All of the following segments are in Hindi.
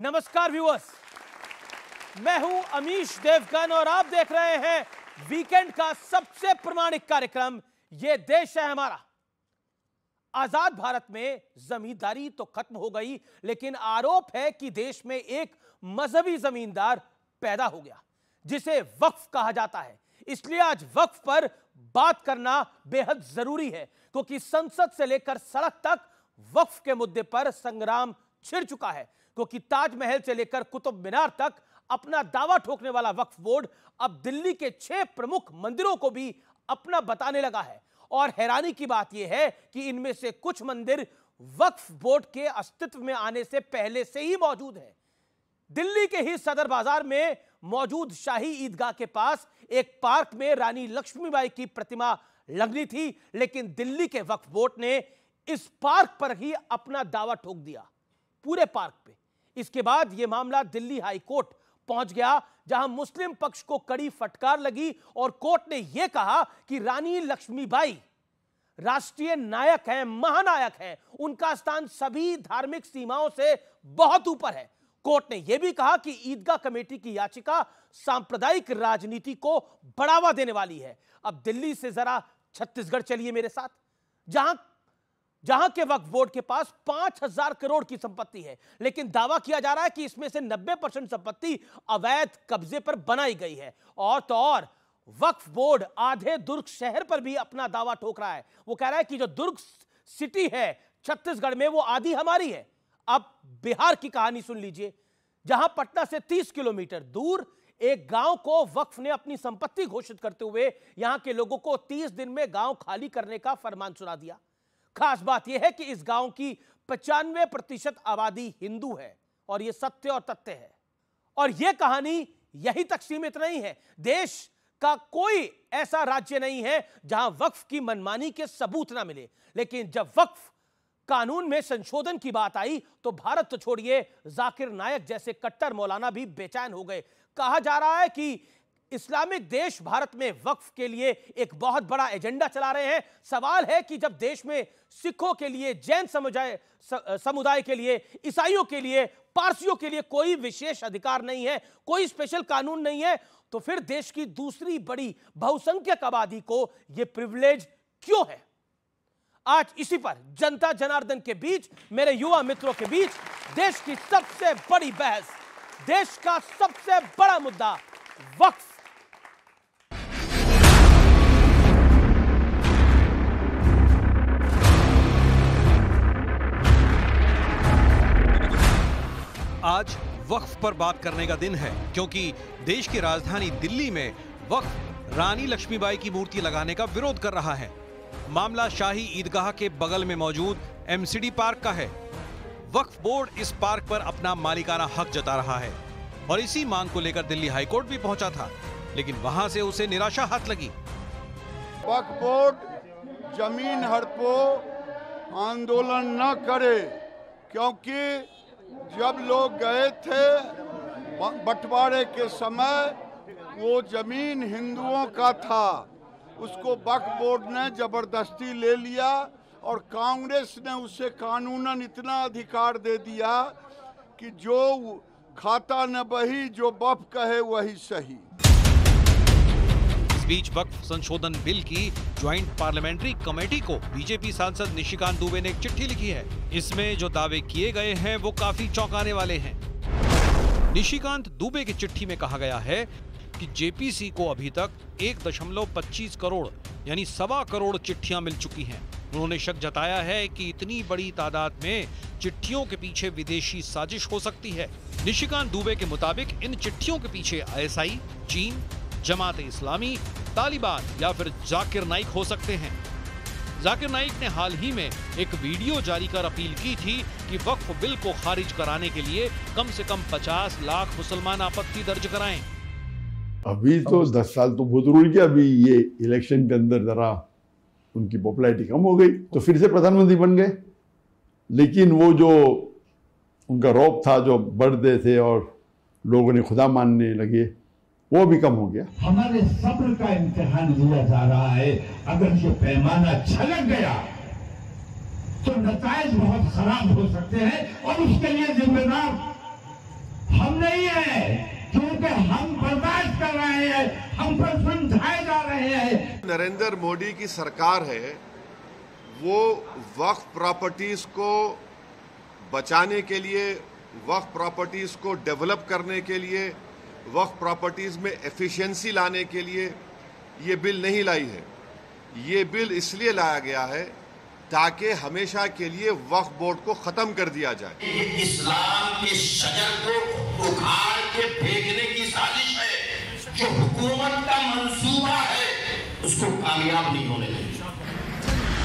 नमस्कार व्यूअर्स, मैं हूं अमीश देवगन और आप देख रहे हैं वीकेंड का सबसे प्रामाणिक कार्यक्रम ये देश है हमारा। आजाद भारत में जमींदारी तो खत्म हो गई, लेकिन आरोप है कि देश में एक मजहबी जमींदार पैदा हो गया जिसे वक्फ कहा जाता है। इसलिए आज वक्फ पर बात करना बेहद जरूरी है, क्योंकि संसद से लेकर सड़क तक वक्फ के मुद्दे पर संग्राम छिड़ चुका है। क्योंकि ताजमहल से लेकर कुतुब मीनार तक अपना दावा ठोकने वाला वक्फ बोर्ड अब दिल्ली के 6 प्रमुख मंदिरों को भी अपना बताने लगा है। और हैरानी की बात यह है कि इनमें से कुछ मंदिर वक्फ बोर्ड के अस्तित्व में आने से पहले से ही मौजूद है। दिल्ली के ही सदर बाजार में मौजूद शाही ईदगाह के पास एक पार्क में रानी लक्ष्मीबाई की प्रतिमा लगनी थी, लेकिन दिल्ली के वक्फ बोर्ड ने इस पार्क पर ही अपना दावा ठोक दिया, पूरे पार्क पे। इसके बाद यह मामला दिल्ली हाई कोर्ट पहुंच गया, जहां मुस्लिम पक्ष को कड़ी फटकार लगी और कोर्ट ने यह कहा कि रानी लक्ष्मीबाई राष्ट्रीय नायक हैं, महानायक हैं, उनका स्थान सभी धार्मिक सीमाओं से बहुत ऊपर है। कोर्ट ने यह भी कहा कि ईदगाह कमेटी की याचिका सांप्रदायिक राजनीति को बढ़ावा देने वाली है। अब दिल्ली से जरा छत्तीसगढ़ चलिए मेरे साथ, जहां के वक्फ बोर्ड के पास 5000 करोड़ की संपत्ति है, लेकिन दावा किया जा रहा है कि इसमें से 90% संपत्ति अवैध कब्जे पर बनाई गई है। और तो और वक्फ बोर्ड आधे दुर्ग शहर पर भी अपना दावा ठोक रहा है। वो कह रहा है कि जो दुर्ग सिटी है छत्तीसगढ़ में, वो आधी हमारी है। अब बिहार की कहानी सुन लीजिए, जहां पटना से 30 किलोमीटर दूर एक गांव को वक्फ ने अपनी संपत्ति घोषित करते हुए यहां के लोगों को 30 दिन में गांव खाली करने का फरमान सुना दिया। खास बात यह है कि इस गांव की 95% आबादी हिंदू है और यह सत्य और तथ्य है। और यह कहानी यहीं तक सीमित नहीं है। देश का कोई ऐसा राज्य नहीं है जहां वक्फ की मनमानी के सबूत ना मिले, लेकिन जब वक्फ कानून में संशोधन की बात आई तो भारत तो छोड़िए, जाकिर नायक जैसे कट्टर मौलाना भी बेचैन हो गए। कहा जा रहा है कि इस्लामिक देश भारत में वक्फ के लिए एक बहुत बड़ा एजेंडा चला रहे हैं। सवाल है कि जब देश में सिखों के लिए, जैन समुदाय के लिए, ईसाइयों के लिए, पारसियों के लिए कोई विशेष अधिकार नहीं है, कोई स्पेशल कानून नहीं है, तो फिर देश की दूसरी बड़ी बहुसंख्यक आबादी को यह प्रिविलेज क्यों है? आज इसी पर जनता जनार्दन के बीच, मेरे युवा मित्रों के बीच देश की सबसे बड़ी बहस, देश का सबसे बड़ा मुद्दा वक्फ। आज वक्फ पर बात करने का दिन है, क्योंकि देश की राजधानी दिल्ली में वक्फ रानी लक्ष्मीबाई की मूर्ति लगाने का विरोध कर रहा है। मामला शाही ईदगाह के बगल में मौजूद एमसीडी पार्क का है। वक्फ बोर्ड इस पार्क पर अपना मालिकाना हक जता रहा है और इसी मांग को लेकर दिल्ली हाईकोर्ट भी पहुंचा था, लेकिन वहां से उसे निराशा हाथ लगी। वक्फ बोर्ड जमीन हड़पो आंदोलन न करे, क्योंकि जब लोग गए थे बंटवारे के समय वो जमीन हिंदुओं का था, उसको वक्फ बोर्ड ने जबरदस्ती ले लिया और कांग्रेस ने उसे कानूनन इतना अधिकार दे दिया कि जो खाता न बही, जो वक्फ कहे वही सही। इस बीच वक्फ संशोधन बिल की ज्वाइंट पार्लियामेंट्री कमेटी को बीजेपी सांसद निशिकांत दुबे ने एक चिट्ठी लिखी है। इसमें जो दावे किए गए हैं वो काफी चौंकाने वाले हैं। निशिकांत दुबे की चिट्ठी में कहा गया है कि जेपीसी को अभी तक 1.25 करोड़ यानी 1.25 करोड़ चिट्ठियां मिल चुकी हैं। उन्होंने शक जताया है कि इतनी बड़ी तादाद में चिट्ठियों के पीछे विदेशी साजिश हो सकती है। निशिकांत दुबे के मुताबिक इन चिट्ठियों के पीछे आईएसआई, चीन, जमात इस्लामी, तालिबान या फिर जाकिर नाइक हो सकते हैं। जाकिर नाइक ने हाल ही में एक वीडियो जारी कर अपील की थी कि वक्फ बिल को खारिज कराने के लिए कम से कम 50 लाख मुसलमान आपत्ति दर्ज कराएं। अभी तो 10 साल तो बहुत जरूरी किया। अभी ये इलेक्शन के अंदर जरा उनकी पॉपुलैरिटी कम हो गई तो फिर से प्रधानमंत्री बन गए, लेकिन वो जो उनका रौब था, जो बढ़ते थे और लोगों ने खुदा मानने लगे, वो भी कम हो गया। हमारे सब्र का इम्तिहान लिया जा रहा है। अगर ये पैमाना छलक गया तो नताइज बहुत खराब हो सकते हैं और उसके लिए जिम्मेदार हम पर समझाए जा रहे हैं। नरेंद्र मोदी की सरकार है, वो वक्फ प्रॉपर्टीज को बचाने के लिए, वक्फ प्रॉपर्टीज को डेवलप करने के लिए, वक्फ प्रॉपर्टीज में एफिशिएंसी लाने के लिए ये बिल नहीं लाई है। ये बिल इसलिए लाया गया है ताकि हमेशा के लिए वक्फ बोर्ड को खत्म कर दिया जाए। ये इस्लाम के शजर को उखाड़ के फेंकने की साजिश है। जो हुकूमत का मंसूबा है उसको कामयाब नहीं होने देंगे।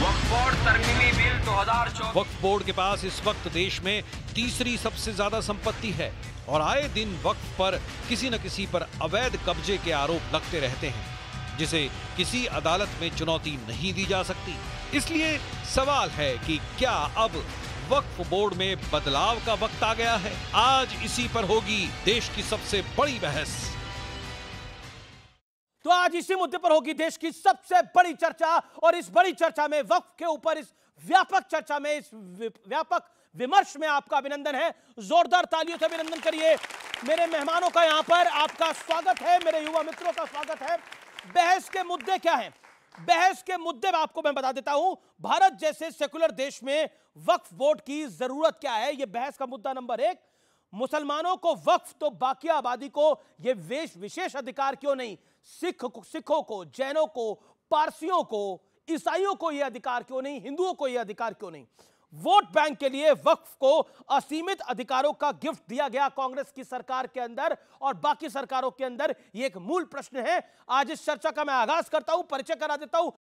वक्फ बोर्ड तरमीमी बिल 2024। वक्फ बोर्ड के पास इस वक्त देश में तीसरी सबसे ज्यादा संपत्ति है और आए दिन वक्फ पर किसी न किसी पर अवैध कब्जे के आरोप लगते रहते हैं, जिसे किसी अदालत में चुनौती नहीं दी जा सकती। इसलिए सवाल है कि क्या अब वक्फ बोर्ड में बदलाव का वक्त आ गया है? आज इसी पर होगी देश की सबसे बड़ी बहस। तो आज इसी मुद्दे पर होगी देश की सबसे बड़ी चर्चा, और इस बड़ी चर्चा में, वक्फ के ऊपर इस व्यापक चर्चा में, इस व्यापक विमर्श में आपका अभिनंदन है। जोरदार तालियों से अभिनंदन करिए मेरे मेहमानों का। यहां पर आपका स्वागत है, मेरे युवा मित्रों का स्वागत है। बहस के मुद्दे क्या हैं? बहस के मुद्दे आपको मैं बता देता हूं। भारत जैसे सेकुलर देश में वक्फ बोर्ड की जरूरत क्या है, यह बहस का मुद्दा नंबर 1। मुसलमानों को वक्फ तो बाकी आबादी को यह विशेष अधिकार क्यों नहीं? सिखों को, जैनों को, पारसियों को, ईसाइयों को यह अधिकार क्यों नहीं? हिंदुओं को यह अधिकार क्यों नहीं? वोट बैंक के लिए वक्फ को असीमित अधिकारों का गिफ्ट दिया गया कांग्रेस की सरकार के अंदर और बाकी सरकारों के अंदर। यह एक मूल प्रश्न है। आज इस चर्चा का मैं आगाज करता हूं, परिचय करा देता हूं